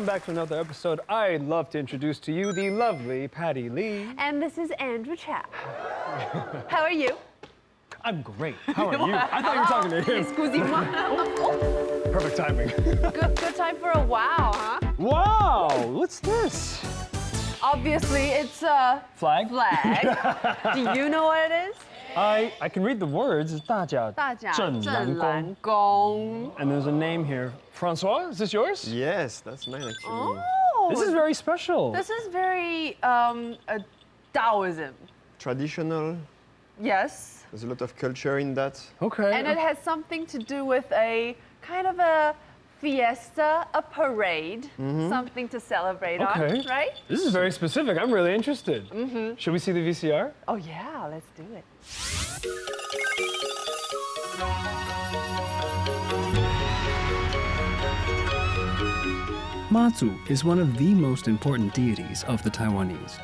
welcome back to another episode. I'd love to introduce to you the lovely Patty Lee. And this is Andrew Chow. How are you? I'm great. How are you? I thought you were talking to him. Excusez-moi. Perfect timing. Good time for a wow, huh? Wow, what's this? Obviously, it's a Flag? flag. Do you know what it is? I can read the words. It's 大甲镇澜宫. 宫. And there's a name here. Francois, is this yours? Yes, that's mine actually. Oh, This is very special. this is very Taoism. Traditional. Yes. There's a lot of culture in that. Okay. And it has something to do with a kind of a fiesta, a parade, something to celebrate Okay. on, right? This is very specific. I'm really interested. Should we see the VCR? Oh yeah, let's do it. Mazu is one of the most important deities of the Taiwanese.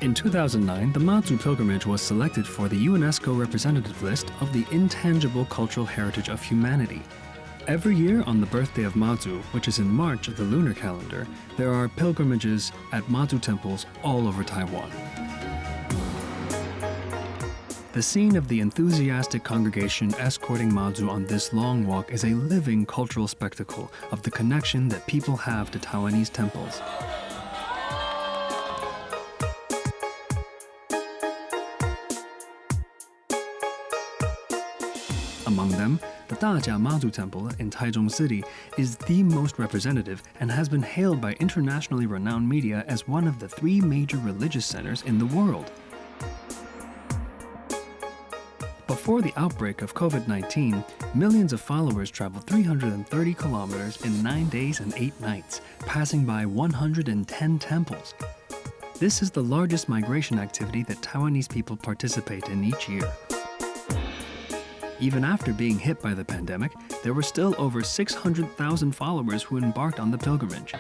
In 2009, the Mazu pilgrimage was selected for the UNESCO representative list of the intangible cultural heritage of humanity. Every year on the birthday of Mazu, which is in March of the lunar calendar, there are pilgrimages at Mazu temples all over Taiwan. The scene of the enthusiastic congregation escorting Mazu on this long walk is a living cultural spectacle of the connection that people have to Taiwanese temples. Among them, the Dajia Mazu Temple in Taichung City is the most representative and has been hailed by internationally renowned media as one of the 3 major religious centers in the world. Before the outbreak of COVID-19, millions of followers traveled 330 kilometers in 9 days and 8 nights, passing by 110 temples. This is the largest migration activity that Taiwanese people participate in each year. Even after being hit by the pandemic, there were still over 600,000 followers who embarked on the pilgrimage.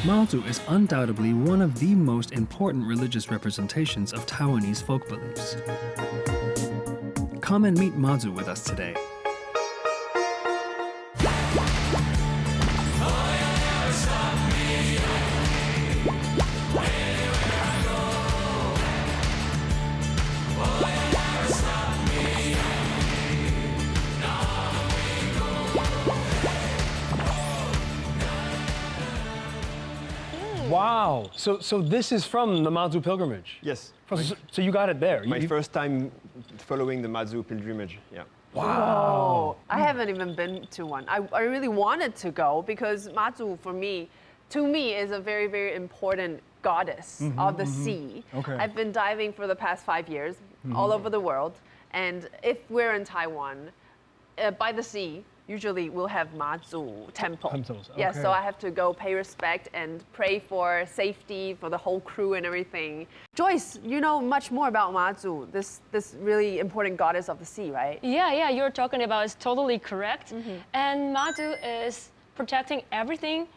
Mazu is undoubtedly one of the most important religious representations of Taiwanese folk beliefs. Come and meet Mazu with us today. Wow. So this is from the Mazu pilgrimage? Yes. So you got it there? My first time following the Mazu pilgrimage. Yeah. Wow. I haven't even been to one. I really wanted to go because Mazu, to me, is a very, very important goddess of the sea. Okay. I've been diving for the past 5 years all over the world. And if we're in Taiwan, by the sea, usually we'll have Mazu temple. Temples, Yes, okay. so I have to go pay respect and pray for safety for the whole crew and everything. Joyce, you know much more about Mazu, this really important goddess of the sea, right? Yeah, you're talking about is totally correct. And Mazu is protecting everything,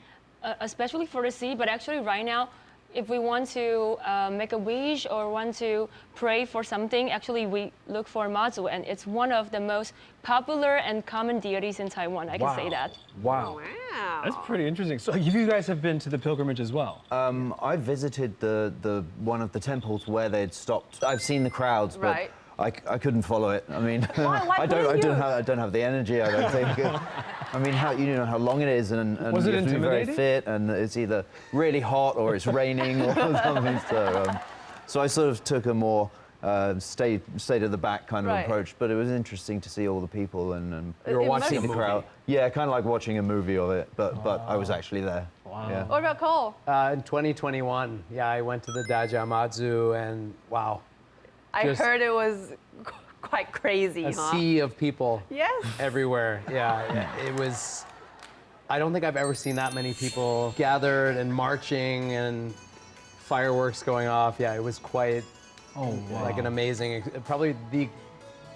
especially for the sea, but actually right now, if we want to make a wish or want to pray for something, actually we look for Mazu, and it's one of the most popular and common deities in Taiwan, I can say that. Wow. Wow. That's pretty interesting. So you guys have been to the pilgrimage as well? I visited the one of the temples where they'd stopped. I've seen the crowds, but Right. I couldn't follow it. I mean, Why I couldn't you? don't have the energy. I don't think. I mean, you know how long it is, and Was it you have to be very intimidating? fit, and it's either really hot or it's raining or something. So I sort of took a more stay to the back kind of Right. approach. But it was interesting to see all the people and You were watching see a the movie. crowd. Yeah, kind of like watching a movie of it, but I was actually there. Wow. Yeah. What about Cole? In 2021, I went to the Dajia Mazu, and wow, I just heard it was quite crazy, a huh? sea of people Yes. everywhere. Yeah, it was. I don't think I've ever seen that many people gathered and marching and fireworks going off. Yeah, it was quite like an amazing, probably the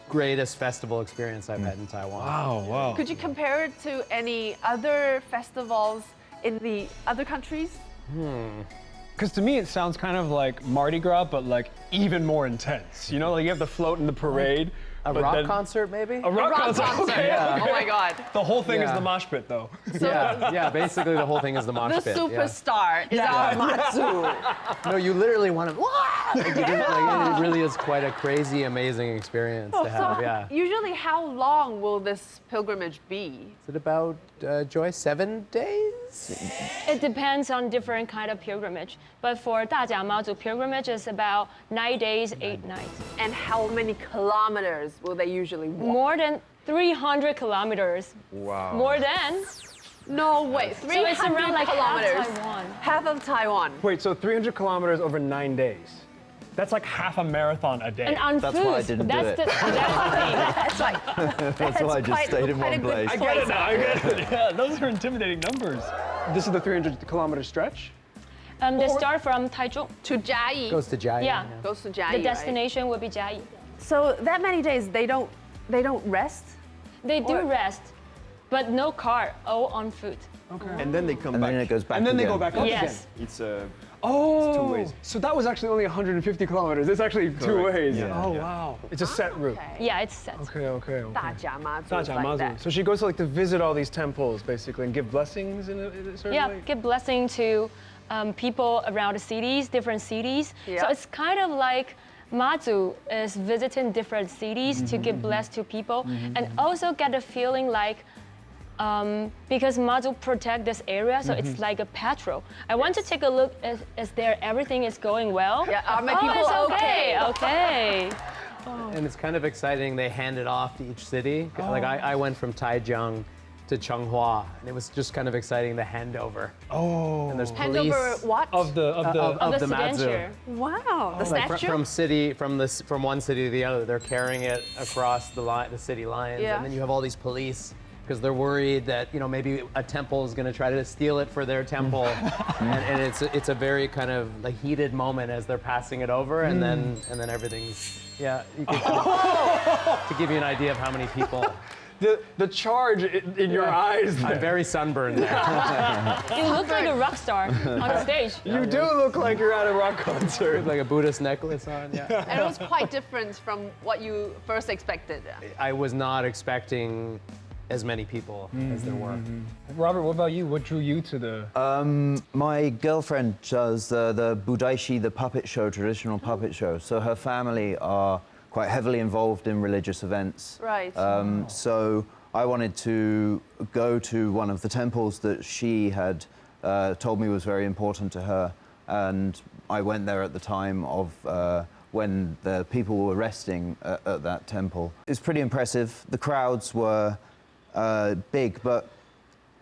greatest festival experience I've had in Taiwan. Wow. Could you compare it to any other festivals in the other countries? Because to me, it sounds kind of like Mardi Gras, but like even more intense. You know, like you have the float in the parade, A but rock then- concert, maybe? A rock concert. Okay. Oh my God. The whole thing is Yeah. the mosh pit, though. Yeah, basically the whole thing is the mosh The pit. yeah. superstar is our Mazu. No, you literally want to. Like, it really is quite a crazy, amazing experience to have. Yeah. Usually, how long will this pilgrimage be? Is it about, Joy, 7 days? It depends on different kind of pilgrimage. But for Dajia Mazu pilgrimage, it's about 9 days, 8 nights. And how many kilometers will they usually walk? More than 300 kilometers. Wow. More than. No way. 300 So it's around like kilometers. half Taiwan. Half of Taiwan. Wait, so 300 kilometers over 9 days. That's like half a marathon a day. And on That's food, why I didn't do it. that's the thing. That's right. That's why I just stayed in one place. I get it now, I get it. Yeah, those are intimidating numbers. This is the 300-kilometer stretch? They start from Taichung. To Jiayi. Goes to Jai. Yeah. Goes to Jiayi. The right? destination will be Jiayi. So that many days, they don't rest? They do Or- rest, but no car, all on foot. And then they come And back. then it goes back And then they again. go back up Yes. It's Oh, two ways. so that was actually only 150 kilometers. It's actually two Correct. ways. Yeah, Oh, yeah. wow. It's a set route. Yeah, it's set. Okay, okay, okay. 大甲妈祖 Dajia like Mazu. that. So she goes to like to visit all these temples basically and give blessings in a certain Yeah, way? give blessing to people around the cities, different cities. So Yeah. it's kind of like Mazu is visiting different cities to give bless to people and also get a feeling like because Mazu protect this area, so it's like a patrol. I want to take a look is there everything is going well. Yeah, are my Oh, people it's okay? okay. And it's kind of exciting. They hand it off to each city. Like I went from Taichung to Changhua, and it was just kind of exciting the handover. Oh. And there's Hand police over what? Of the Of the Mazu. Sedan. Wow, the Like statue? from one city to the other, they're carrying it across the city lines, Yeah. and then you have all these police because they're worried that maybe a temple is going to try to steal it for their temple, and it's a very kind of like heated moment as they're passing it over, and then everything's you could, to give you an idea of how many people. the charge in your eyes there. I'm very sunburned there. You look like a rock star on the stage. You do look like you're at a rock concert. With like a Buddhist necklace on. Yeah. And it was quite different from what you first expected. I was not expecting as many people as there were. Robert, what about you? What drew you to the... My girlfriend does the Budaishi, the puppet show, traditional puppet show. So her family are quite heavily involved in religious events. Right. So I wanted to go to one of the temples that she had told me was very important to her. And I went there at the time of when the people were resting at that temple. It's pretty impressive. The crowds were big, but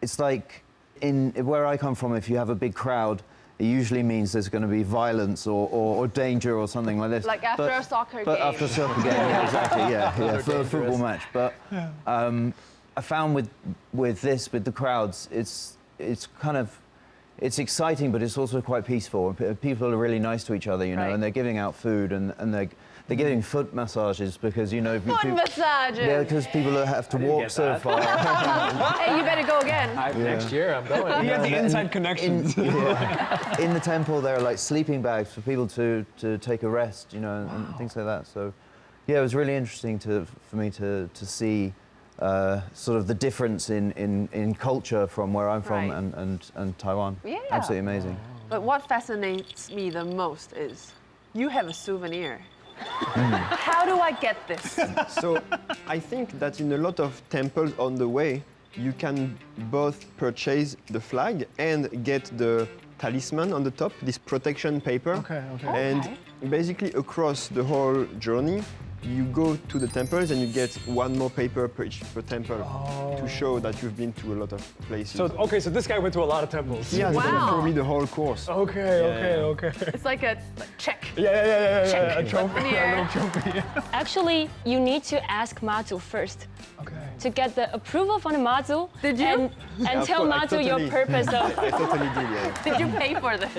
it's like where I come from, if you have a big crowd, it usually means there's going to be violence or danger or something like this. Like after a soccer but game. after a soccer game, yeah, exactly, yeah, for a football match. But I found with the crowds, it's kind of, it's exciting, but it's also quite peaceful. People are really nice to each other, you know, Right. and they're giving out food and they're giving foot massages because, you know, Foot massages. yeah, because people have to walk get so that. far. Hey, you better go again. Next year, I'm going. You have the inside connections. In the temple, there are like sleeping bags for people to take a rest, you know, and things like that. So, yeah, it was really interesting for me to see sort of the difference in culture from where I'm from Right. and Taiwan. Yeah. Absolutely amazing. But what fascinates me the most is you have a souvenir. How do I get this? So I think that in a lot of temples on the way, you can both purchase the flag and get the talisman on the top, this protection paper. Okay, okay. And basically across the whole journey, you go to the temples and you get one more paper per temple to show that you've been to a lot of places. So, okay, so this guy went to a lot of temples. yeah, Wow. for me the whole course. Okay. It's like a check. Yeah. A trophy. Souvenir. A little trophy. Actually, you need to ask Mazu first Okay. to get the approval from the Mazu. Did you? And Of tell course, I Mazu your totally- purpose of. I totally did, yeah. Did you pay for this?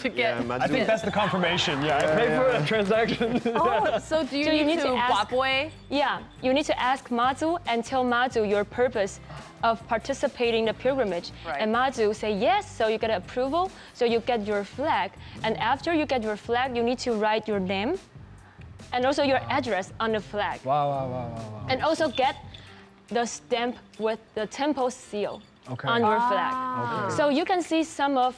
To get. Yeah, I think that's the confirmation. Yeah, I paid for a transaction. Oh, so do you So you need need to to ask- guapue? Yeah, you need to ask Mazu and tell Mazu your purpose of participating in the pilgrimage. Right. And Mazu say yes, so you get approval, so you get your flag. And after you get your flag, you need to write your name and also your address on the flag. Wow, wow, wow, wow, wow. And also get the stamp with the temple seal Okay. on your flag. So you can see some of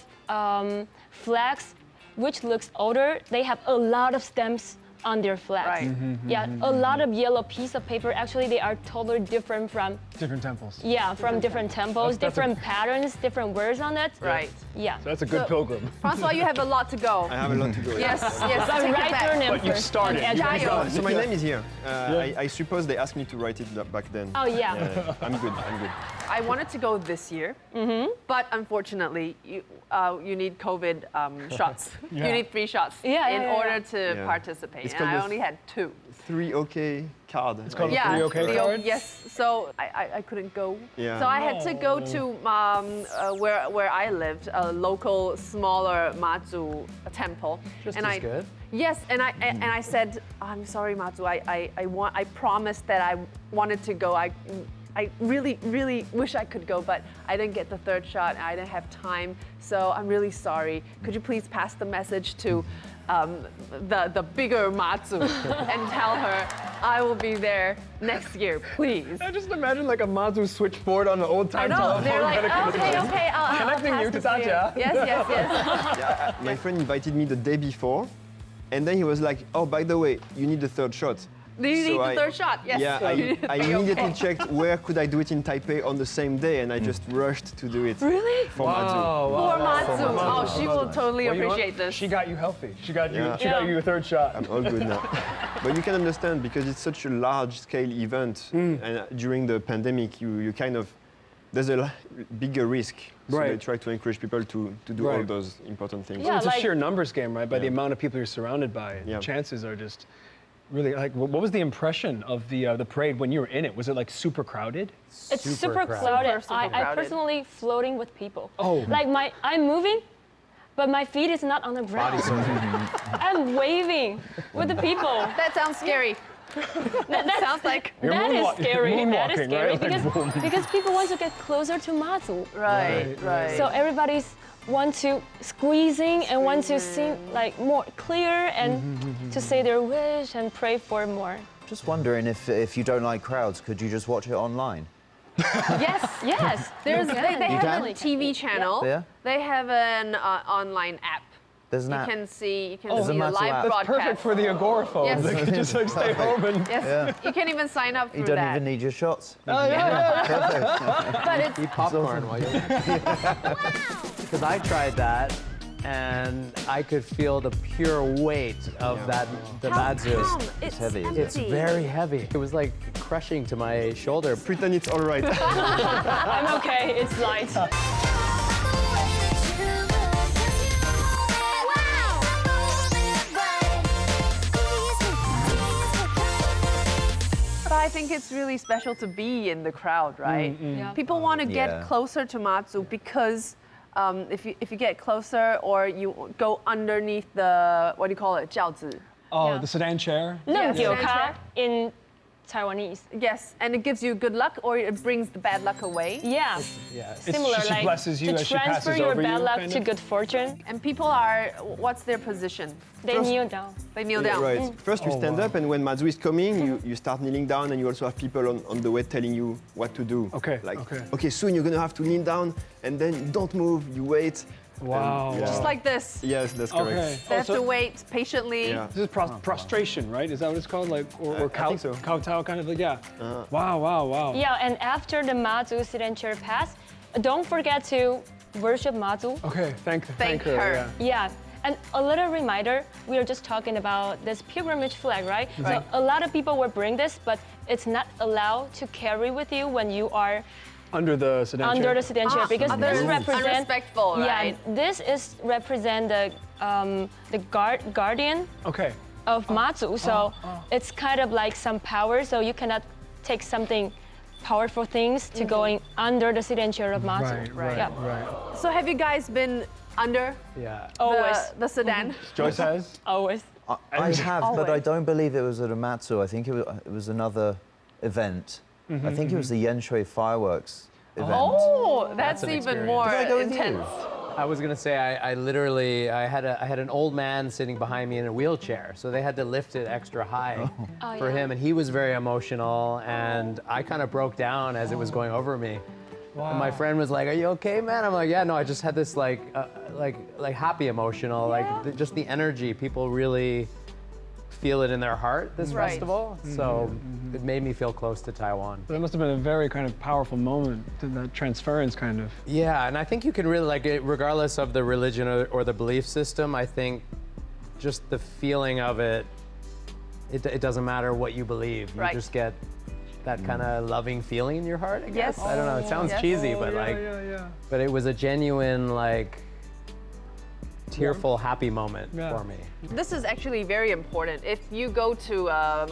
flags which looks older. They have a lot of stamps on their flags. Right. Yeah, a lot of yellow piece of paper. Actually, they are totally different from Different temples. yeah, from different temples, That's a- different patterns, different words on it. Right. Yeah. So that's a good pilgrim. Francois, you have a lot to go. I have a lot to go. Yes, yes. But take it write back. your name But you've first started. on the address. Jayo. So my name is here. Yeah. I suppose they asked me to write it back then. Oh yeah. I'm good. I'm good. I wanted to go this year, but unfortunately, you need COVID shots. Yeah. You need 3 shots Yeah, in yeah, yeah. order to Yeah. participate. It's And called I the- only had 2. 3 OK card. It's called a Yeah, 3 OK the card? Yes. So I couldn't go. Yeah. So I had to go to where I lived, a local smaller Mazu temple. Just and as good. Yes, and I said, I'm sorry, Mazu. I promised that I wanted to go. I really, really wish I could go, but I didn't get the 3rd shot. I didn't have time, so I'm really sorry. Could you please pass the message to the bigger Mazu and tell her I will be there next year, please? I just imagine like a Mazu switchboard on an old I time know. telephone. They're like, Kinda okay, I'll Connecting pass you to this to Tatya. Yes, yes, yes. Yeah, my friend invited me the day before, and then he was like, "Oh, by the way, you need the 3rd shot." Do you need So the 3rd shot? Yes. Yeah, I immediately checked where could I do it in Taipei on the same day, and I just rushed to do it. Really? For Mazu. Poor Mazu. Oh, she will totally Well, you know what? appreciate this. She got you healthy. She got you. Yeah. She got Yeah. you a 3rd shot. I'm all good now. But you can understand because it's such a large-scale event, and during the pandemic, you kind of there's a bigger risk. So Right. they try to encourage people to do all Right. those important things. Yeah. It's a like- sheer numbers game, right? By the Yeah. amount of people you're surrounded by, Yeah. chances are just really like. What was the impression of the parade when you were in it? Was it like super crowded? It's super crowded. crowded. Super I crowded. personally floating with people. Oh. Like I'm moving, but my feet is not on the ground. I'm waving with the people. That sounds scary. That sounds like You're That is moonwalk- scary. That is moonwalking, scary right? Like, boom. because people want to get closer to Mazu. right. So everybody's want to squeezing and want to seem like more clear and to say their wish and pray for more. Just wondering if you don't like crowds, could you just watch it online? Yes. Yes, There's they have can? a TV channel. Yeah. They have an online app. There's an You app. can see There's a a Mazu live app. That's broadcast. perfect for the agoraphobe. Yes. They could just like stay home and. Yes. You can even sign up You through don't that. even need your shots. Oh, yeah. But it's Eat popcorn while you. Because I tried that, and I could feel the pure weight of the Mazu. It's heavy, isn't it? It's very heavy. It was like crushing to my shoulder. Pretend it's all right. I'm okay. It's light. But I think it's really special to be in the crowd, right? Yeah. People want to get Yeah. closer to Mazu because if you get closer or you go underneath the, what do you call it, 轿子. Oh, Yeah. the sedan chair. Yes. 六九 Sedan 卡 in Taiwanese. Yes, and it gives you good luck or it brings the bad luck away. Yeah. Yeah. Similar, she like blesses you to as she transfer passes your over bad you, luck kind to of? good fortune. And people are, what's their position? They First- kneel down. They kneel down. Right. First you Oh, stand wow. up, and when Mazu is coming, you start kneeling down, and you also have people on the way telling you what to do. Okay, Like, okay. soon you're gonna have to kneel down, and then don't move. You wait. Wow. And, yeah. Just like this. Yes, that's correct. Okay. They have so to wait patiently. Yeah. This is prostration, right? Is that what it's called? Like, or I think so. kowtow kind of like, yeah. Wow, wow, wow. Yeah, and after the Mazu Sedan chair pass, don't forget to worship Mazu. Okay, thank Thank her. her. Yeah. Yeah, and a little reminder, we are just talking about this pilgrimage flag, right? So a lot of people will bring this, but it's not allowed to carry with you when you are Under the sedan under chair. the sedan chair because Others this represents unrespectful, right? Yeah, this is represent the guardian Okay. of Mazu, so it's kind of like some power, so you cannot take something powerful things to going under the sedan chair of Mazu. Right, Yeah. right. So have you guys been under Yeah. Always, the sedan? Joyce has? always. I have, but I Always. don't believe it was at a Matsu. I think it was another event. I think it was the Yen Shui fireworks event. Oh, that's an even experience. more Did I go with you? intense. I was gonna say I literally I had an old man sitting behind me in a wheelchair, so they had to lift it extra high for him, and he was very emotional, and I kind of broke down as it was going over me. Wow. And my friend was like, "Are you okay, man?" I'm like, "Yeah, no, I just had this like happy emotional, just the energy. People really feel it in their heart this festival, so it made me feel close to Taiwan. That must have been a very kind of powerful moment, that transference kind of. Yeah, and I think you can really like it, regardless of the religion or the belief system. I think just the feeling of it, it doesn't matter what you believe. You just get that kind of loving feeling in your heart, I guess. Yes. I don't know, it sounds cheesy, but but it was a genuine, like, tearful, happy moment for me. This is actually very important. If you go to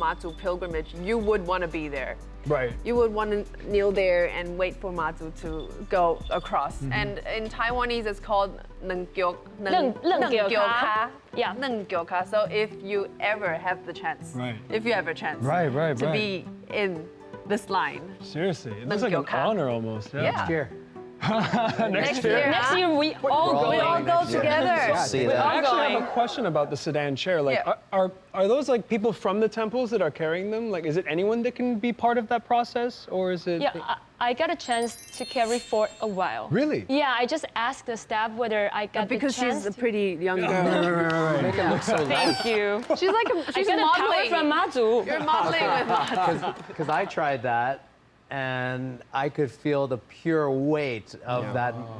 Mazu pilgrimage, you would want to be there. Right. You would want to kneel there and wait for Mazu to go across. And in Taiwanese, it's called Neng Gyo Ka. Yeah. Neng Gyo Ka. So if you ever have the chance, if you have a chance to be in this line. Seriously, it looks like an honor almost. Next year. Next year. Next year we all go together. See I that. actually have a question about the Sedan chair. Like, are those like people from the temples that are carrying them? Like, is it anyone that can be part of that process, or is it? Yeah, I got a chance to carry for a while. Really? Yeah, I just asked the staff whether I got Because the chance. she's a pretty young girl. Make it look so light. Thank you. She's like she's I got the power modeling. from Mazu. You're modeling with Mazu. Because I tried that, and I could feel the pure weight of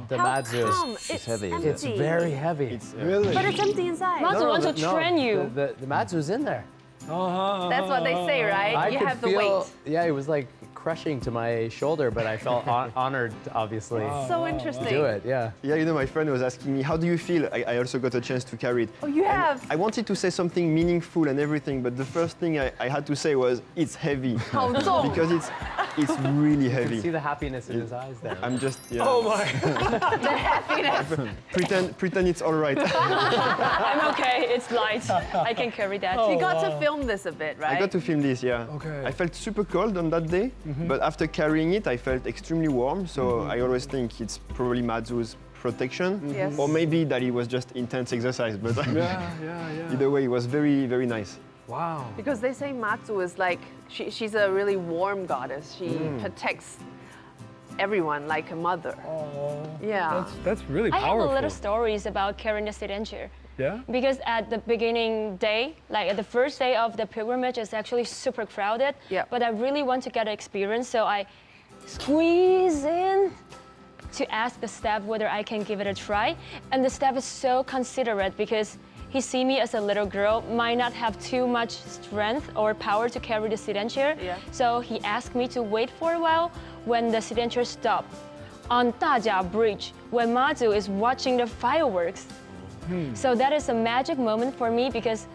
the How Mazu. come? It's heavy. Empty. It's very heavy. Really? But it's empty inside. Mazu wants to train you. The Mazu's in there. That's what they say, right? I You could have the feel, weight. yeah, it was like crushing to my shoulder, but I felt honored, obviously, So interesting. to do it. Yeah. Yeah, you know, my friend was asking me, how do you feel? I also got a chance to carry it. Oh, you have? I wanted to say something meaningful and everything, but the first thing I had to say was, it's heavy. 好重。 Because it's really You can heavy. see the happiness in his eyes there. I'm just, Oh my! The happiness. pretend it's all right. I'm okay, it's light. I can carry that. You got to film this a bit, right? I got to film this, yeah. Okay. I felt super cold on that day, but after carrying it, I felt extremely warm. So I always think it's probably Mazu's protection, Yes. or maybe that it was just intense exercise. But Yeah. either way, it was very, very nice. Wow. Because they say Mazu is like, she's a really warm goddess. She protects everyone like a mother. Oh. Yeah. That's really I have powerful. a little stories about carrying the Sedan chair. Yeah. Because at the beginning day, like at the first day of the pilgrimage, it's actually super crowded. Yeah. But I really want to get an experience, so I squeeze in to ask the staff whether I can give it a try. And the staff is so considerate because he see me as a little girl, might not have too much strength or power to carry the Sedan chair. Yeah. So he asked me to wait for a while when the Sedan chair stopped on Dajia Bridge when Mazu is watching the fireworks. So that is a magic moment for me because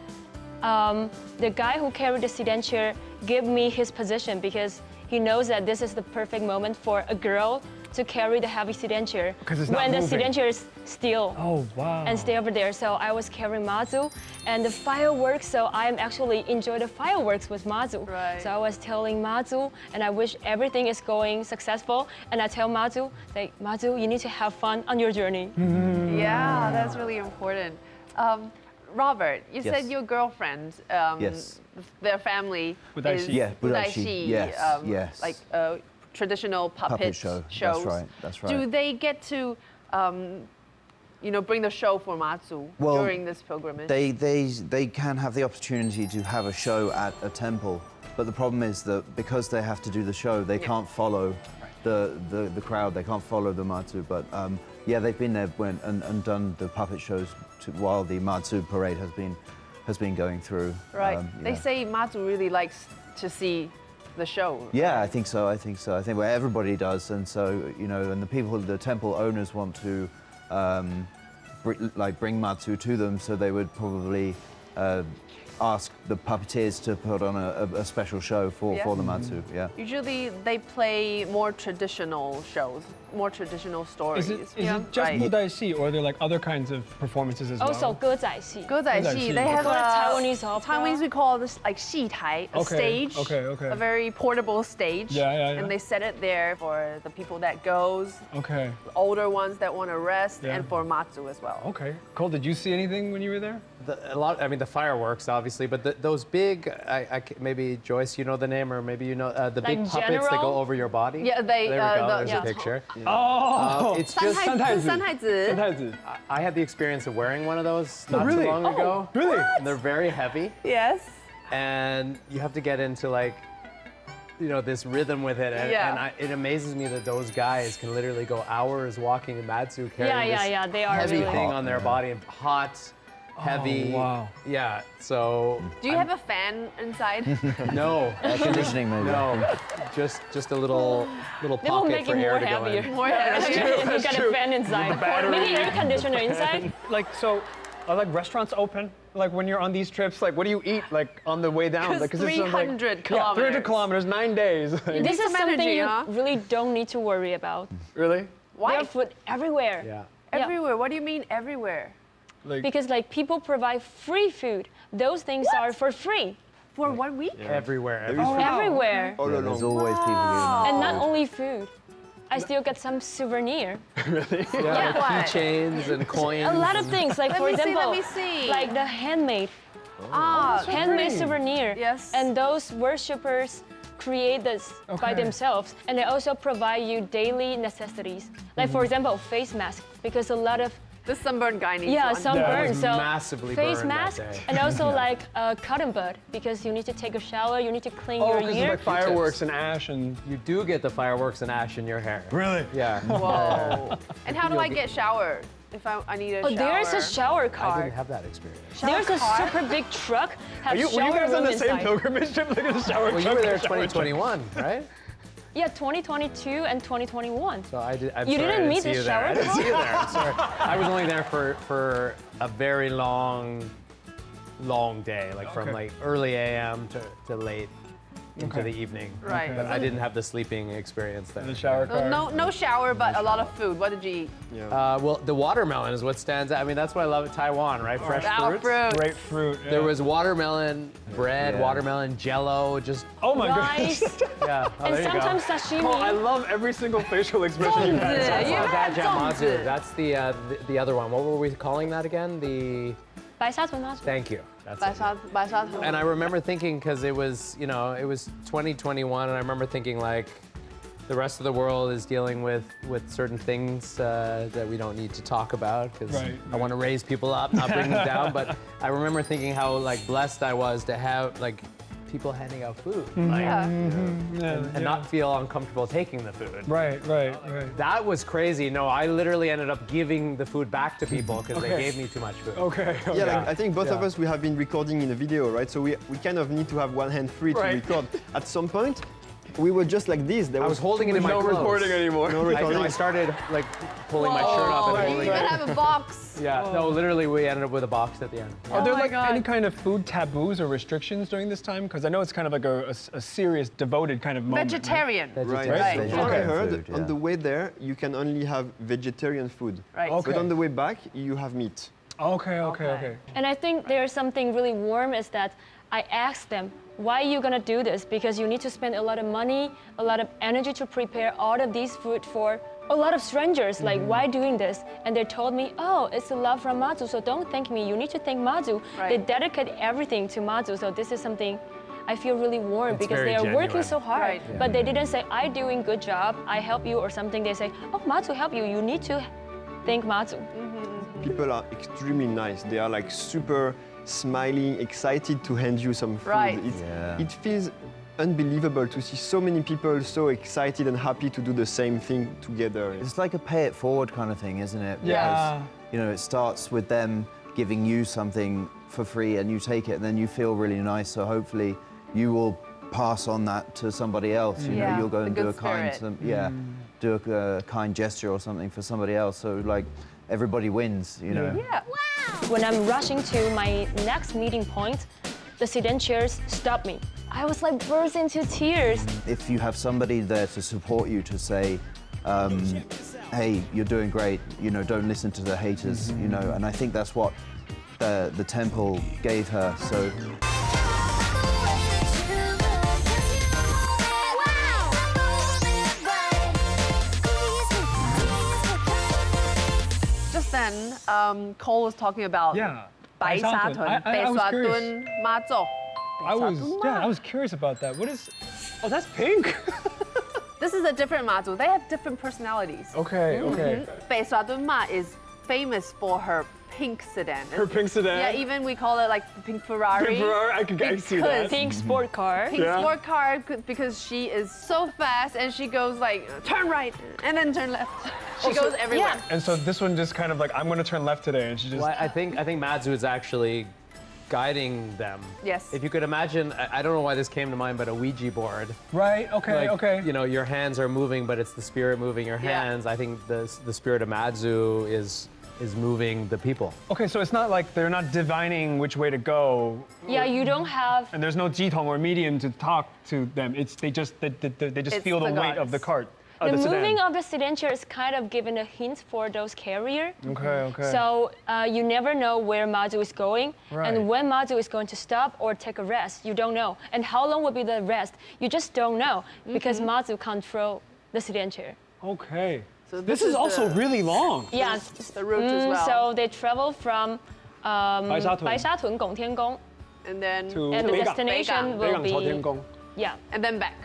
the guy who carried the Sedan chair gave me his position because he knows that this is the perfect moment for a girl to carry the heavy Sedan chair Because it's not when the moving. Sedan chair is still Oh wow. and stay over there. So I was carrying Mazu and the fireworks, so I am actually enjoy the fireworks with Mazu. Right. So I was telling Mazu and I wish everything is going successful, and I tell Mazu, like, Mazu, you need to have fun on your journey. Yeah, that's really important. Robert, you said your girlfriend, Yes. their family Budaishi. is Yeah, Budaishi. Budaishi, Yes, yes. like a traditional puppet show. shows. That's right. Do they get to, bring the show for Mazu Well, during this pilgrimage? They can have the opportunity to have a show at a temple, but the problem is that because they have to do the show, they can't follow the crowd. They can't follow the Mazu. But yeah, they've been there and done the puppet shows while the Mazu parade has been going through. Right. Yeah. They say Mazu really likes to see the show. Yeah, I think so. I think well, everybody does, and so and the people, the temple owners want to bring Mazu to them, so they would probably ask the puppeteers to put on a special show for the Mazu. Yeah. Usually they play more traditional shows, more traditional stories. Is it just Budaisi, or are there like other kinds of performances as well? Also, 歌仔戏. 歌仔戏, they have Call it a Taiwanese opera. Taiwanese we call this like 戏台, a stage, a very portable stage. And they set it there for the people that goes, the older ones that want to rest, and for Mazu as well. Okay, Cole, did you see anything when you were there? I mean, the fireworks, obviously, but those big, maybe Joyce, you know the name, or maybe you know the big puppets that go over your body. Yeah, they. There we go. There's a picture. Oh, it's just. 三太子. I had the experience of wearing one of those not too long ago. Really? And they're very heavy. Yes. And you have to get into like, this rhythm with it. And it amazes me that those guys can literally go hours walking in Mazu carrying this they are heavy really thing on their body, and hot. Heavy. Oh, wow. Yeah, so. Do you have a fan inside? No. Air conditioning, maybe. No, just a little pocket They will make for it air more to go heavier. in. More heavy. You got a fan inside. Maybe air conditioner inside. Like, so, are like restaurants open? Like when you're on these trips, like what do you eat like on the way down? Like, 300 kilometers. Yeah, 300 kilometers, 9 days. This is something energy, you huh? really don't need to worry about. Really? Why? There's food everywhere. Yeah. Everywhere. What do you mean everywhere? Like, Because like people provide free food. Those things are for free. For 1 week? Everywhere. Everywhere. All along. There's always people doing And not only food. I still get some souvenir. Yeah, What? keychains and coins. A lot of things, like for example, let me see. like the handmade Ah, souvenir. Yes. And those worshippers create this by themselves, and they also provide you daily necessities. Like for example, face mask, because a lot of the sunburned guy needs one. sunburn. was So massively face burned that mask, day. and also like a cotton bud, because you need to take a shower, you need to clean your because ear. like fireworks and ash and. You do get the fireworks and ash in your hair. Really? Yeah. Whoa. And how do I get showered if I need a shower? There's a shower I car. didn't have that experience. There's a super big truck. Have Were you shower guys on room the same inside. pilgrimage trip? Look at the shower Well, you truck, were there the shower 2021, right? Yeah, 2022 and 2021. So I'm You sorry, didn't I didn't meet see the you there. I shower didn't see you there. I'm sorry. I was only there for a very long day, like from like early AM to late into the evening. Right. But I didn't have the sleeping experience there. The shower car. No shower, but a lot of food. What did you eat? Well, the watermelon is what stands out. I mean, that's what I love at Taiwan, right? Fresh fruits. Grapefruit. Yeah. There was watermelon bread, watermelon jello, just Oh my Rice, goodness. yeah. Oh, and there you go. sometimes sashimi. Oh, I love every single facial expression you've had. Yeah, you had Mazu. zongzi. That's the other one. What were we calling that again? The 白沙屯妈祖. thank you. That's it.白沙屯. And I remember thinking, because it was 2021, and I remember thinking like, the rest of the world is dealing with certain things that we don't need to talk about, because I want to raise people up, not bring them down. But I remember thinking how like blessed I was to have like people handing out food, like, and not feel uncomfortable taking the food. Right. That was crazy. No, I literally ended up giving the food back to people because they gave me too much food. Okay. Yeah, like, I think both of us, we have been recording in a video, right? So we kind of need to have one hand free to record. At some point, we were just like this. I was holding it in my No clothes. recording anymore. No recording. I started like pulling my shirt up and You holding even it. have a box. Yeah, no, literally we ended up with a box at the end. Are there my like God. any kind of food taboos or restrictions during this time? Because I know it's kind of like a serious, devoted kind of moment. Vegetarian. Right. Right. From what I heard, Food, on the way there, you can only have vegetarian food. Right. Okay. But on the way back, you have meat. Okay. And I think there's something really warm is that I asked them, why are you gonna do this? Because you need to spend a lot of money, a lot of energy to prepare all of these food for a lot of strangers. Like, why doing this? And they told me, oh, it's a love from Mazu, so don't thank me. You need to thank Mazu. Right. They dedicate everything to Mazu, so this is something I feel really warm because very they are working genuine. so hard. Right. But they didn't say, I doing good job, I help you or something. They say, oh, Mazu help you. You need to thank Mazu. People are extremely nice. They are like super smiling, excited to hand you some food. Right. It feels unbelievable to see so many people so excited and happy to do the same thing together. It's like a pay it forward kind of thing, isn't it? Yeah. Because, it starts with them giving you something for free and you take it and then you feel really nice. So hopefully you will pass on that to somebody else. You know, you'll go the and do good a kind, spirit. do a kind gesture or something for somebody else. So like everybody wins, you know. Yeah. When I'm rushing to my next meeting point, the Sedan chairs stopped me. I was like burst into tears. If you have somebody there to support you, to say, hey, you're doing great, you know, don't listen to the haters, you know, and I think that's what the temple gave her. So. Just then, Cole was talking about 白沙屯, 北沙屯妈祖. I was curious about that. What is? Oh, that's pink. This is a different Mazu. They have different personalities. Okay, okay. 北沙屯妈 is famous for her pink sedan. Her pink sedan. Yeah, even we call it like the pink Ferrari. Pink Ferrari, I can see that. Pink sport car. Pink sport car because she is so fast and she goes like turn right and then turn left. She goes everywhere. Yeah. And so this one just kind of like, I'm going to turn left today, and she just. Well, I think Mazu is actually guiding them. Yes. If you could imagine, I don't know why this came to mind, but a Ouija board. Right. Okay. Like, okay. You know, your hands are moving, but it's the spirit moving your hands. I think the spirit of Mazu is moving the people. Okay, so it's not like they're not divining which way to go. Yeah, you don't have. And there's no jitong or medium to talk to them. It's they just feel the weight of the cart. The sedan. moving of the sedan chair is kind of given a hint for those carrier. Okay, okay. So you never know where Mazu is going, Right. and when Mazu is going to stop or take a rest, you don't know. And how long will be the rest, you just don't know, because Mazu control the sedan chair. Okay. So This is also really long. Yeah. the route as well. So they travel from 白沙屯白沙屯拱天宫, and then To and the北港. destination will 北港朝天 be 宫. yeah, and then back.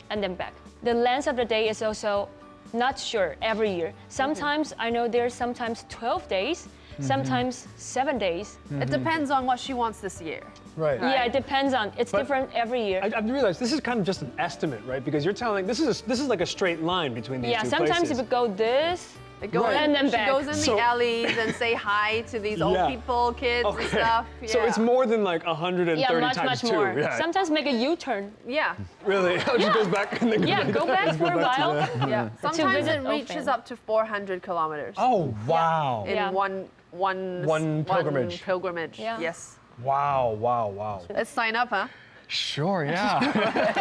and then back. The length of the day is also not sure every year. Sometimes I know there's sometimes 12 days, sometimes 7 days. It depends on what she wants this year. Right. Yeah, it depends on. It's But different every year. I've realized this is kind of just an estimate, right? Because you're telling this is like a straight line between these Yeah, two sometimes places. if you go this, They go Right. in, And then she back. goes in So- the alleys and say hi to these old Yeah. people, kids and stuff. Yeah. So it's more than like 130 yeah, much, times much two. more. Yeah. Sometimes make a U-turn. Yeah, Really? It just goes back and then Yeah, go back for a while. yeah. Sometimes visit it reaches Open. up to 400 kilometers Oh, wow. in Yeah. one pilgrimage. pilgrimage. Yeah. Yes. Wow, wow, wow. Let's sign up, huh? Sure, yeah.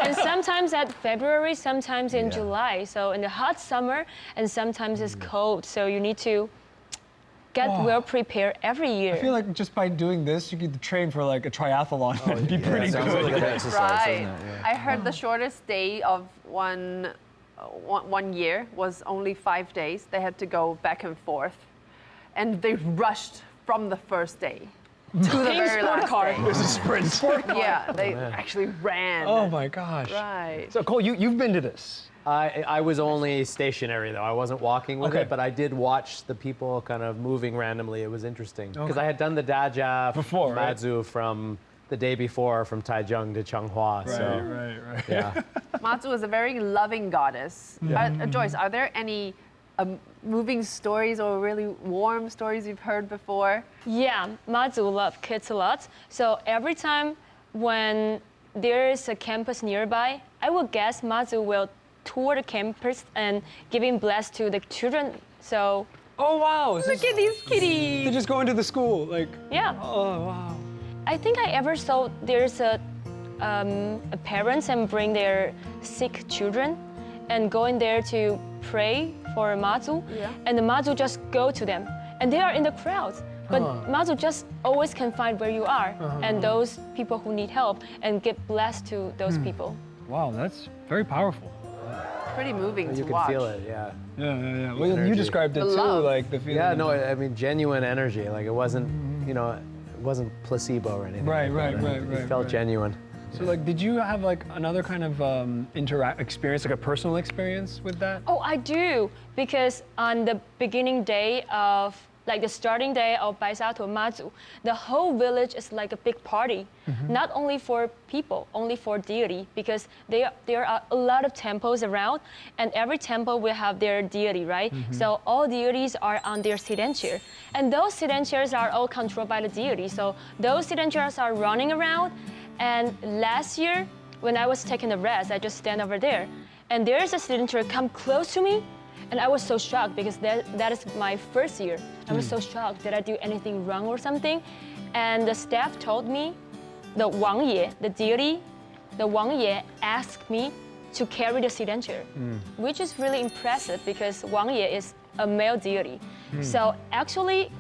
And sometimes at February, sometimes in July. So in the hot summer, and sometimes it's cold. So you need to get well prepared every year. I feel like just by doing this, you could train for like a triathlon. It'd be pretty sounds good. like good exercise, Right. doesn't it? I heard the shortest day of one year was only 5 days. They had to go back and forth, and they rushed from the first day to the Pink very sport last car. day. It's a sprint. Yeah, they actually ran. Oh my gosh. Right. So Cole, you've been to this. I was only stationary though. I wasn't walking with Okay. it, but I did watch the people kind of moving randomly. It was interesting because I had done the Daja Before, right? Mazu from the day before from Taichung to Changhua. So right. yeah. Mazu is a very loving goddess. Joyce, are there any moving stories or really warm stories you've heard before? Yeah, Mazu love kids a lot. So every time when there is a campus nearby, I would guess Mazu will tour the campus and giving bless to the children. So Oh wow. Look at these kitties. They're just going to the school, like. yeah, Oh wow. I think I ever saw there's a parents and bring their sick children and go in there to pray for Mazu, and the Mazu just go to them, and they are in the crowd. But Mazu just always can find where you are and those people who need help and get blessed to those people. Wow, that's very powerful. Pretty moving You to can watch. feel it. Yeah. Yeah. Well, you energy. described it The too, love. like the feeling. Yeah. No, I mean genuine energy. Like it wasn't, you know, it wasn't placebo or anything. Right, like that. right. It felt genuine. So, like, did you have like another kind of experience, like a personal experience with that? Oh, I do, because on the beginning day of, like the starting day of Baisato Mazu, the whole village is like a big party, not only for people, only for deity, because there are a lot of temples around, and every temple will have their deity, right? So all deities are on their sedan chair, and those sedan chairs are all controlled by the deity. So those sedan chairs are running around, and last year when I was taking a rest, I just stand over there, and there's a sedan chair come close to me. And I was so shocked because that is my first year. I was so shocked. Did I do anything wrong or something? And the staff told me, the Wang Ye, the deity, the Wang Ye asked me to carry the Sedan chair, which is really impressive because Wang Ye is a male deity. So actually,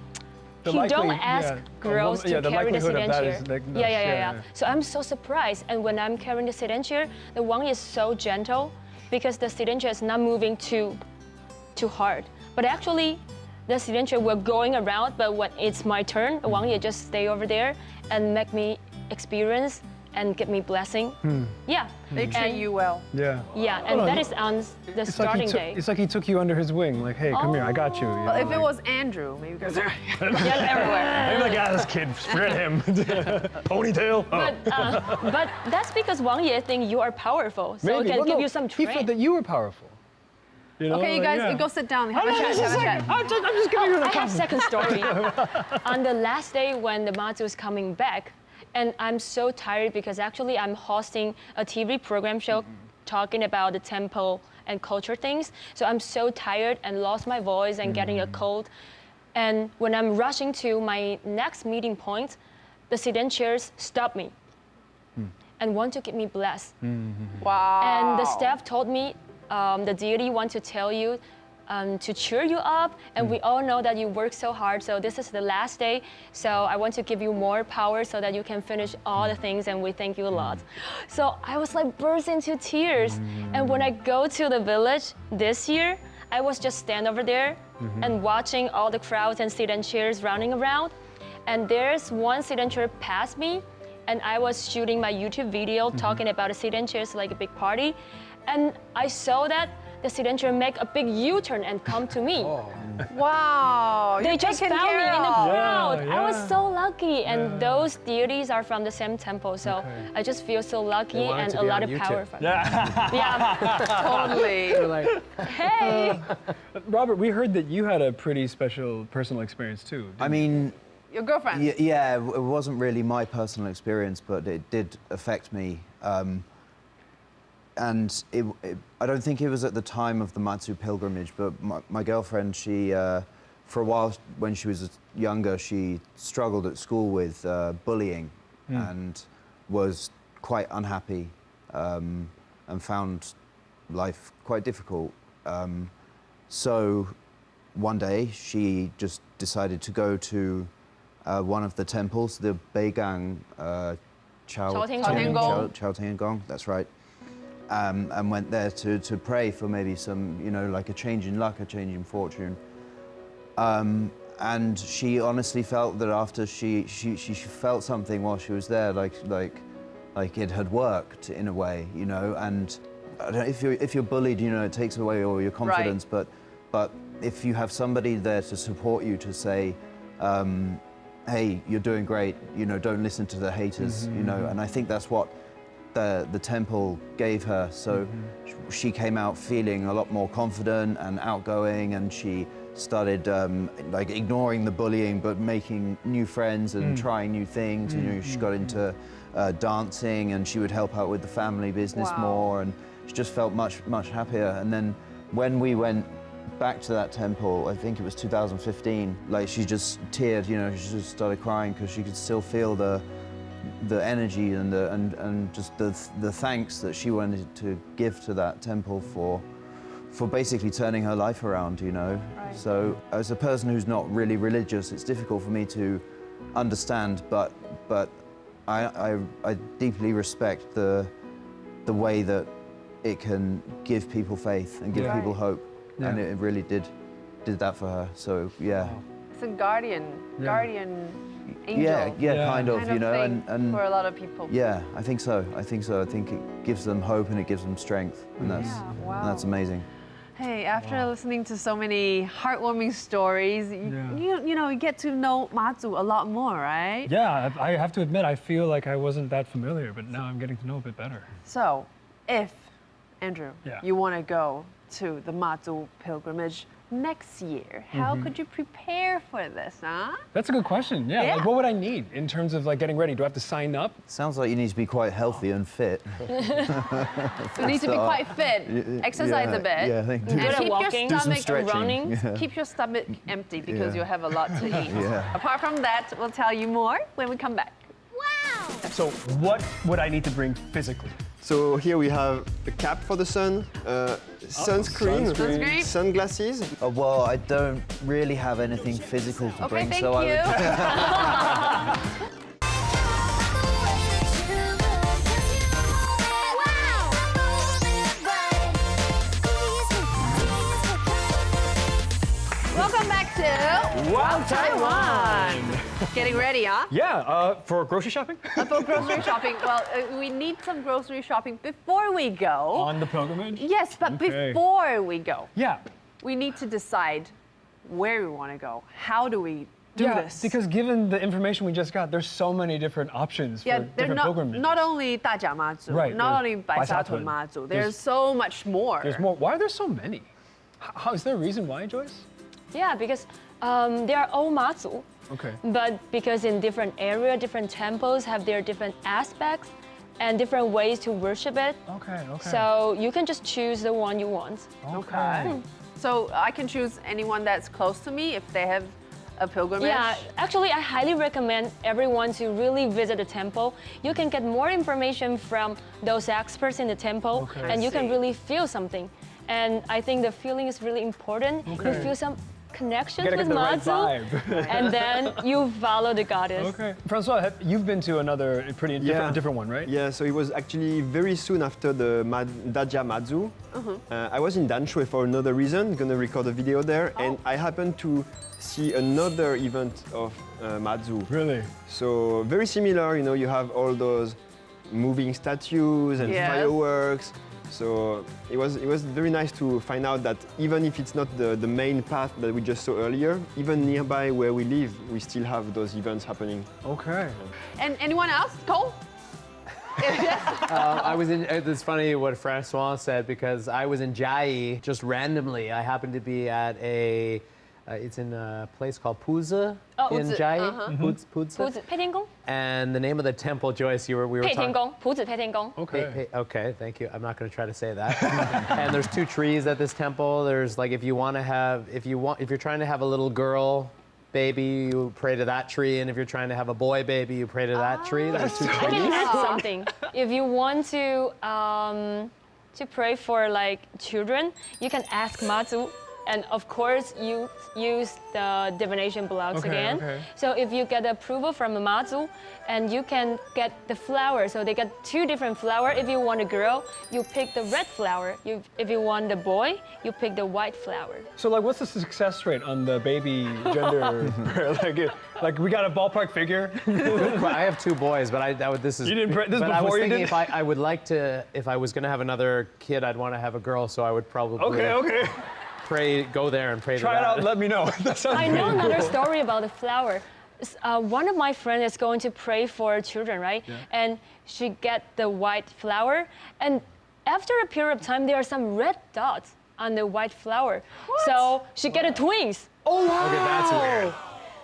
he don't ask girls to carry the Sedan chair. Yeah. So I'm so surprised. And when I'm carrying the Sedan chair, the Wang Ye is so gentle because the Sedan chair is not moving too hard. But actually, the Sedan chair were going around, but when it's my turn, the Wang Ye just stay over there and make me experience and give me blessing. Yeah. They treat you well. Yeah. Yeah, and that is on the starting day. It's like he took you under his wing. Like, hey, come here, I got you. Well, if it was Andrew, maybe because they're everywhere. Maybe like, this kid, spread him. Ponytail. But that's because Wang Ye think you are powerful, so it can give you some He training. thought that you were powerful. You know, Okay, you guys, go sit down. Have a chat. I'm just giving you the I have second story. On the last day when the Mazu is coming back, and I'm so tired because actually I'm hosting a TV program show talking about the temple and culture things. So I'm so tired and lost my voice and getting a cold. And when I'm rushing to my next meeting point, the Sedan chairs stop me and want to get me blessed. Wow. And the staff told me, the deity want to tell you to cheer you up, and we all know that you work so hard, so this is the last day, so I want to give you more power so that you can finish all the things, and we thank you a lot. So I was like burst into tears, and when I go to the village this year, I was just stand over there and watching all the crowds and Sedan chairs running around, and there's one Sedan chair past me, and I was shooting my YouTube video talking about the Sedan chairs like a big party, and I saw that the Sedan chair make a big U-turn and come to me. Wow. They just found me in the crowd. Yeah. I was so lucky, and those deities are from the same temple, so I just feel so lucky and a lot of power. Yeah, Totally. They're like, hey. Robert, we heard that you had a pretty special personal experience too. I mean, Your girlfriend. yeah, it wasn't really my personal experience, but it did affect me. And I don't think it was at the time of the Mazu pilgrimage, but my girlfriend, she, for a while when she was younger, she struggled at school with bullying and was quite unhappy and found life quite difficult. So one day she just decided to go to one of the temples, the Beigang Chaotiangong, that's right. And went there to pray for maybe some, you know, like a change in luck, a change in fortune. And she honestly felt that after she felt something while she was there, like it had worked in a way, you know. And I don't know, if you're bullied, you know, it takes away all your confidence. Right. But if you have somebody there to support you, to say, hey, you're doing great, you know, don't listen to the haters, you know. And I think that's what the temple gave her, so she came out feeling a lot more confident and outgoing, and she started like ignoring the bullying but making new friends and trying new things. You know, she got into dancing, and she would help out with the family business more, and she just felt much happier. And then when we went back to that temple, I think it was 2015, like she just teared, you know, she just started crying because she could still feel the energy and just the thanks that she wanted to give to that temple for basically turning her life around, you know. Right. So as a person who's not really religious, it's difficult for me to understand, but I deeply respect the way that it can give people faith and give people hope, and it really did that for her. So yeah. It's a guardian angel. Yeah, kind of, you know, thing and for a lot of people. yeah, I think so. I think it gives them hope and it gives them strength, and that's amazing. Hey, after listening to so many heartwarming stories, you know, you get to know Mazu a lot more, right? Yeah, I have to admit, I feel like I wasn't that familiar, but now I'm getting to know a bit better. So, if, Andrew, you want to go to the Mazu pilgrimage next year, how could you prepare for this, huh? That's a good question. Yeah. Like, what would I need in terms of like getting ready? Do I have to sign up? Sounds like you need to be quite healthy and fit. You need to be quite fit, exercise a bit, Yeah, I think and keep walking, your do some stomach stretching. running. Yeah. keep your stomach empty because Yeah. you'll have a lot to eat. Yeah. Apart from that, we'll tell you more when we come back. Wow! So what would I need to bring physically? So here we have a cap for the sun, sunscreen, Sunscreen. sunglasses. Well, I don't really have anything physical to Okay, bring, thank so I you. would. Welcome back to Wow, Taiwan. Getting ready, huh? Yeah, for grocery shopping? For grocery shopping. Well, we need some grocery shopping before we go. On the pilgrimage? Yes, but Okay. before we go, Yeah. we need to decide where we want to go. How do we do this? Because given the information we just got, there's so many different options yeah, for they're different pilgrimages. not only 大甲妈祖, Right, not there's only 白沙屯妈祖, there's so much more. There's more. Why are there so many? How is there a reason why, Joyce? Yeah, because they are all Mazu, Okay. but because in different area, different temples have their different aspects and different ways to worship it. Okay, okay. So you can just choose the one you want. okay. So I can choose anyone that's close to me if they have a pilgrimage. Yeah, actually, I highly recommend everyone to really visit the temple. You can get more information from those experts in the temple, Okay. and you can see. really feel something. And I think the feeling is really important. You Okay. feel some connections Gotta with get the right Mazu, vibe. and then you follow the goddess. Okay. Francois, you've been to another pretty different one, right? Yeah, so it was actually very soon after the Daja Mazu. I was in Danshui for another reason, gonna record a video there, and I happened to see another event of Mazu. Really? So very similar, you know, you have all those moving statues and Yes. fireworks. So it was very nice to find out that even if it's not the main path that we just saw earlier, even nearby where we live, we still have those events happening. Okay. And anyone else? Cole? I was in. It's funny what Francois said because I was in Jai just randomly. I happened to be at a. It's in a place called Puza in Puzi, Jai. uh-huh. Puza. 配天宫 And the name of the temple, Joyce, we were 配天 talking. 宫普子配天宫 Okay. Okay, thank you. I'm not going to try to say that. And there's 2 trees at this temple. There's like if you're trying to have a little girl baby, you pray to that tree, and if you're trying to have a boy baby, you pray to that tree. There's 2 I trees. can add something. If you want to pray for like children, you can ask Mazu, and of course you use the divination blocks Okay, again. okay. So if you get approval from Mazu, and you can get the flower. So they get 2 different flowers. If you want a girl, you pick the red flower. If you want a boy, you pick the white flower. So like, what's the success rate on the baby gender? like we got a ballpark figure? I have 2 boys, but this is. You didn't pray- this but I was before you thinking did? if I would like to, if I was going to have another kid, I'd want to have a girl, so I would probably Okay. go there and pray Try to it that. out and let me know. That sounds I know really another cool. story about the flower. One of my friends is going to pray for children, right? Yeah. And she get the white flower, and after a period of time, there are some red dots on the white flower. So she get a twins. Oh, wow. Okay, that's weird.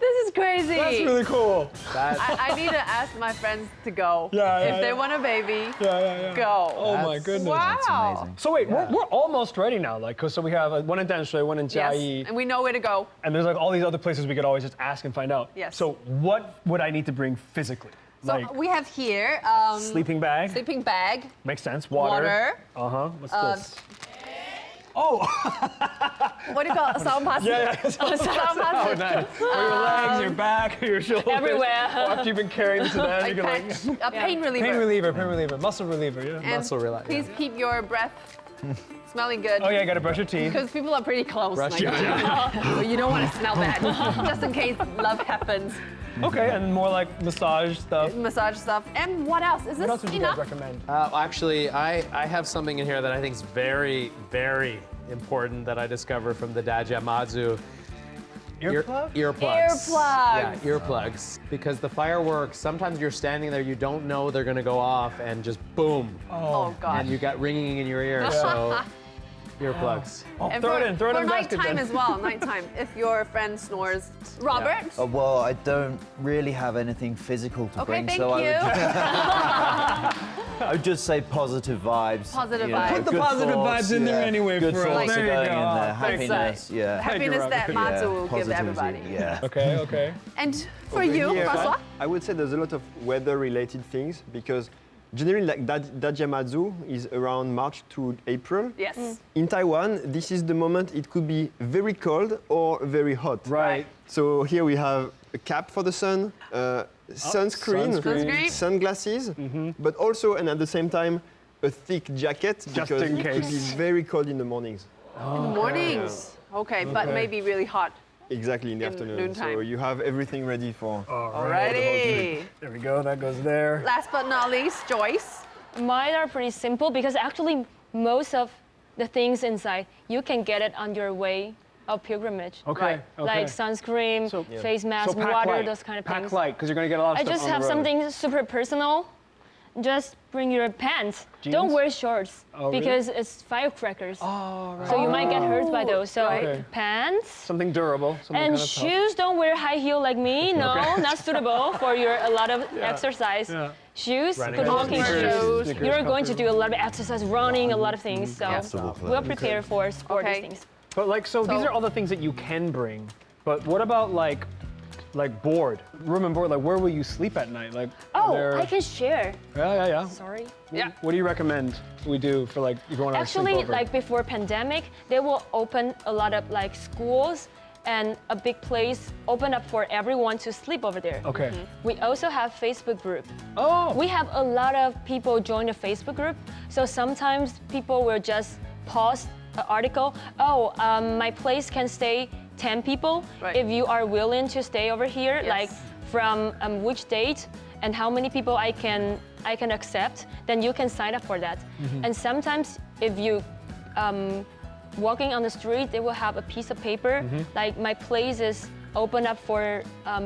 This is crazy. That's really cool. I need to ask my friends to go. Yeah, if yeah, they yeah. want a baby, Yeah. go. Oh my That's- goodness. Wow. amazing. So wait, we're almost ready now. Like, 'cause so we have one in Danshui, one in Yes, Jiayi, and we know where to go. and there's like all these other places we could always just ask and find out. Yes. So what would I need to bring physically? So like we have here sleeping bag. sleeping bag, Makes sense. Water. What's this? Oh. what do you call it? Sound pasta? Yeah. Sound pasta. Nice. For your legs, your back, your shoulders. Everywhere. Or after you've been carrying the sedan, you can like. A pain reliever. Pain reliever, muscle reliever, yeah. And Muscle relax, please keep your breath smelling good. Oh yeah, gotta brush your teeth. Because people are pretty close. Brush Like, your so you don't want to smell bad, just in case love happens. Okay, and more like massage stuff. Massage stuff. And what else? Is What else this would you guys enough? recommend? Actually, I have something in here that I think is very, very important that I discovered from the Daja Mazu. Earplug? Earplugs. Yeah, Earplugs. earplugs. Because the fireworks, sometimes you're standing there, you don't know they're gonna go off, and just boom. Oh gosh. And you got ringing in your ear. So Earplugs. Oh, And throw for, it in the for basket nighttime then. as well, nighttime, if your friend snores. Robert? Well, I don't really have anything physical to Okay, bring, thank so you. I would just say positive vibes. Positive you know, vibes. Put the good positive thoughts, vibes in there anyway Good for us. thoughts There are you going go. in there. Thanks. Happiness, yeah. Happiness that Robert. Mazu Yeah, will give positivity, everybody. Yeah. Okay, okay. And for Over you, here, Francois? I would say there's a lot of weather-related things because generally, like Dajia Mazu is around March to April. Yes. In Taiwan, this is the moment it could be very cold or very hot. Right. So here we have a cap for the sun, sunscreen, sunscreen. sunglasses, but also, and at the same time, a thick jacket because in it could be case. very cold in the mornings. In the mornings. Okay, but Okay. maybe really hot. Exactly, in the In afternoon. noontime. So you have everything ready for. Alrighty. There we go, that goes there. Last but not least, Joyce. Mine are pretty simple because actually most of the things inside, you can get it on your way of pilgrimage. Okay, Right. okay. Like sunscreen, So- face mask, pack water, light. those kind of Pack things. light, because you're going to get a lot of I stuff just on the have road. something super personal. Just bring your pants. Jeans? Don't wear shorts Oh, really? because it's firecrackers. Oh, right. So you might get hurt by those. So Okay. pants. Something durable. Something And kind of tough. shoes, don't wear high heel like me. No, not suitable for a lot of exercise. Yeah. Shoes, Running good shoes. walking Sneakers. shoes. Sneakers, You're going to comfortable. do a lot of exercise, running, a lot of things. So Comfortable we'll clothes. prepare for sport Okay. these things. But like, so these So- are all the things that you can bring. But what about like board, room and board? Like, where will you sleep at night? Like, are Oh, there- I can share. Yeah. Sorry. Yeah. What do you recommend we do for like if you want to Actually, sleep over? like before pandemic, they will open a lot of like schools and a big place open up for everyone to sleep over there. Okay. We also have Facebook group. Oh. We have a lot of people join the Facebook group. So sometimes people will just post an article. Oh, my place can stay 10 people. Right. If you are willing to stay over here, Yes. like from which date and how many people I can accept, then you can sign up for that. And sometimes if you walking on the street, they will have a piece of paper like my place is open up for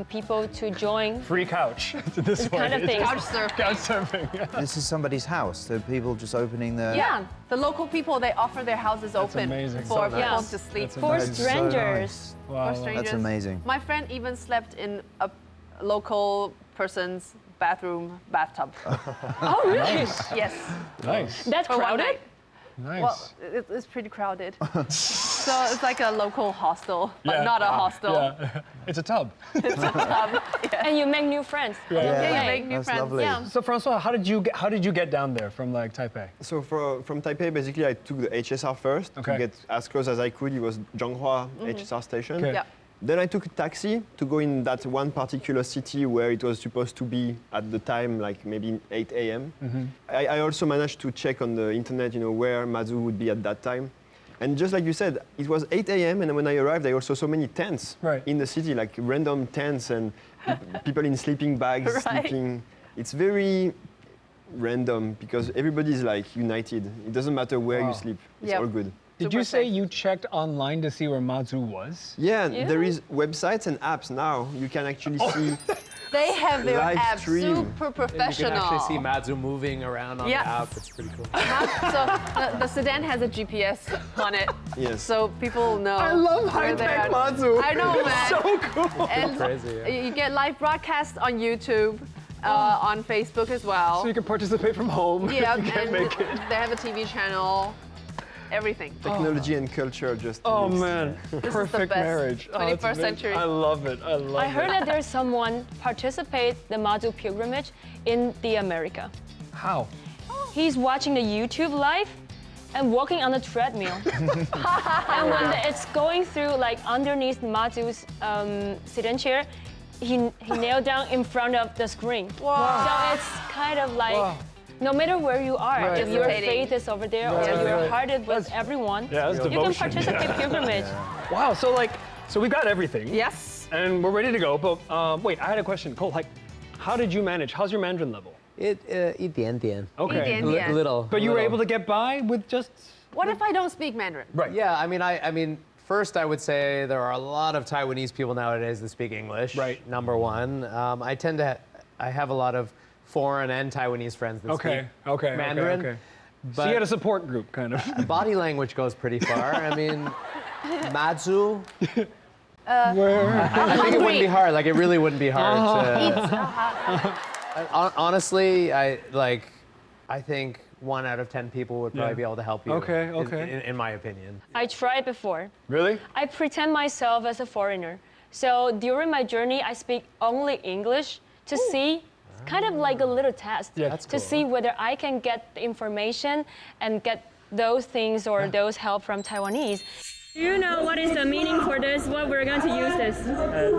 people to join. Free couch. This way. kind of thing. Couch surfing. Couch surfing. This is somebody's house, so people just opening their. Yeah, The local people, they offer their houses open amazing. for So people nice. to sleep. That's for amazing. So strangers. Wow. For strangers. That's amazing. My friend even slept in a local person's bathtub. Oh, really? Yes. Nice. That's For one crowded? night. Nice. Well, it's pretty crowded. So it's like a local hostel, but Yeah. not a hostel. Yeah. It's a tub. And you make new friends. Yeah, you Yeah, make new that's friends. lovely. Yeah. So Francois, how did you get down there from like Taipei? So from Taipei, basically, I took the HSR first Okay. to get as close as I could. It was Zhonghua HSR station. Okay. Yeah. Then I took a taxi to go in that one particular city where it was supposed to be at the time, like maybe 8 a.m. I also managed to check on the internet, where Mazu would be at that time. And just like you said, it was 8 a.m. and when I arrived, I also saw many tents Right. in the city, like random tents and people in sleeping bags, Right. sleeping. It's very random because everybody's like united. It doesn't matter where Wow. you sleep. It's Yep. all good. Did Super you say safe. you checked online to see where Mazu was? Yeah, Yeah. there is websites and apps now. You can actually see. They have their Live app stream. super And you professional. can actually see Mazu moving around on Yeah. the app. It's pretty cool. So the Sedan has a GPS on it. Yes. So people know. I love where they high-tech are. Mazu. I know, man. So cool. And Crazy, yeah. you get live broadcasts on YouTube, on Facebook as well. So you can participate from home. Yeah, if you can't and make it. they have a TV channel. Everything. Technology and culture just. Oh mixed. man, the perfect best. marriage. Oh, it's 21st amazing. century. I love it. I love I heard it. that there's someone participate the Mazu pilgrimage in the America. How? He's watching the YouTube live and walking on a treadmill. And when it's going through like underneath Mazu's Sedan chair, he nailed down in front of the screen. Wow. So it's kind of like Wow. no matter where you are, Right, if your right. faith is over there Right, or your right. heart is with everyone, Yeah, that's you can devotion. participate pilgrimage. Wow. So we got everything. Yes. And we're ready to go. But wait, I had a question. Cole, like, how did you manage? How's your Mandarin level? 一点点. Okay. 一点点. Little. But you were little. able to get by with just. What if I don't speak Mandarin? Right. Yeah, I mean, first I would say there are a lot of Taiwanese people nowadays that speak English. Right. Number one, I have a lot of foreign and Taiwanese friends that Okay, speak okay, Mandarin. okay. So you had a support group, kind of. Body language goes pretty far. I mean, Mazu. Where? I think it wouldn't be hard. Like, it really wouldn't be hard to. Honestly, I think 1 out of 10 people would probably be able to help you. Okay, okay. In my opinion. I tried before. Really? I pretend myself as a foreigner. So during my journey, I speak only English to see, kind of like a little test, Yeah, that's to cool. see whether I can get the information and get those things or those help from Taiwanese. Do you know what is the meaning for this? What we're going to use this?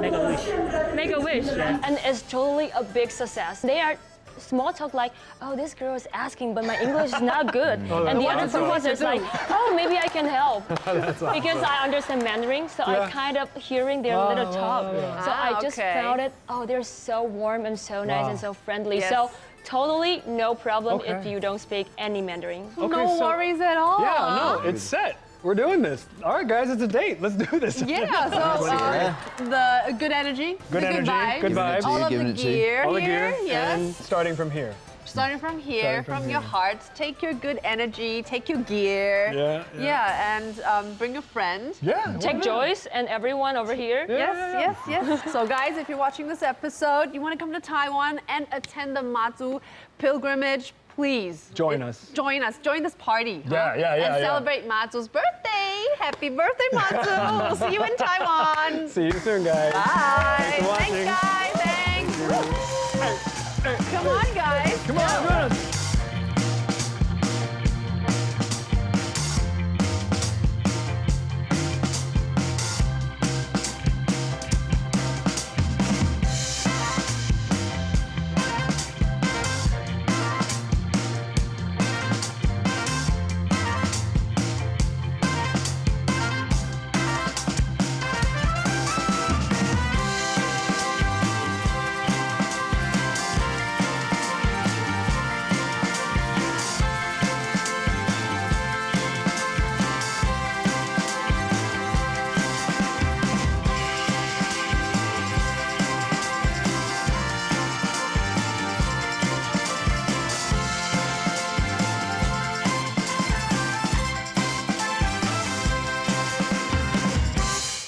Make a wish. Make a wish. And it's totally a big success. They are small talk like, oh, this girl is asking, but my English is not good. And the other person is like, oh, maybe I can help. Because I understand Mandarin, so I kind of hearing their little talk. So I just found it, oh, they're so warm and so nice and so friendly. Yes. So totally no problem if you don't speak any Mandarin. No worries at all. Yeah, no, it's set. We're doing this. All right, guys, it's a date. Let's do this. Yeah, so the good energy, Good the energy, vibes, good vibes. all of Giving the it to you. gear All the here, gear, yes. and starting from here. Starting from here, Starting from from your here. heart, take your good energy, take your gear. Yeah. And bring a friend. Yeah. Take Joyce and everyone over here. Yes. So guys, if you're watching this episode, you want to come to Taiwan and attend the Mazu pilgrimage, please. Join us. Join us. Join this party. Yeah. And celebrate Mazu's birthday. Happy birthday, Mazu. We'll see you in Taiwan. See you soon, guys. Bye. Thanks for Thanks, watching. guys. Thanks. Come on, guys. Come on, join us.